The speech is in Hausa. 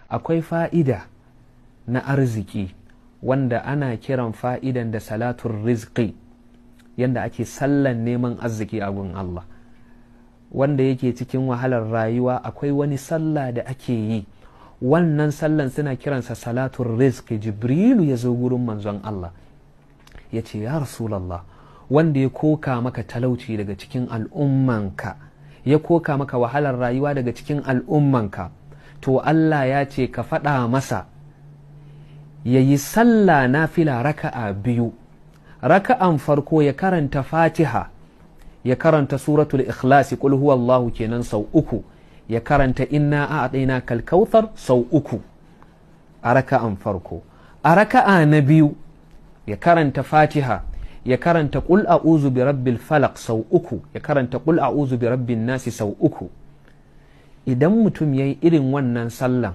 akwai fa'ida na arziki wanda ana kiran fa'idan da salatun rizqi, yanda ake sallan neman arziki a gun Allah. Wanda yake cikin wahalar rayuwa akwai wani sallah da ake yi, wannan sallan suna kiransa salatun rizqi. Jibrilu ya zo gurin manzon Allah ya ce, ya Rasulallah, wanda ya koka maka talauci daga cikin al'ummanka, ya koka maka wahalar rayuwa daga cikin al'ummanka, to Allah ya ce ka faɗa masa ya yi sallah nafila raka'a 2. Raka'an farko ya karanta Fatiha, ya karanta suratul Ikhlasi qul huwallahu kenan sau 3, ya karanta inna a'tayna kal kautsar sau 3 a raka'an farko. A raka'a na 2 ya karanta Fatiha, ya karanta qul a'udhu bi rabbil falaq sau 3, ya karanta qul a'udhu bi rabbin nasi sau 3. Idan mutum yayi irin wannan sallan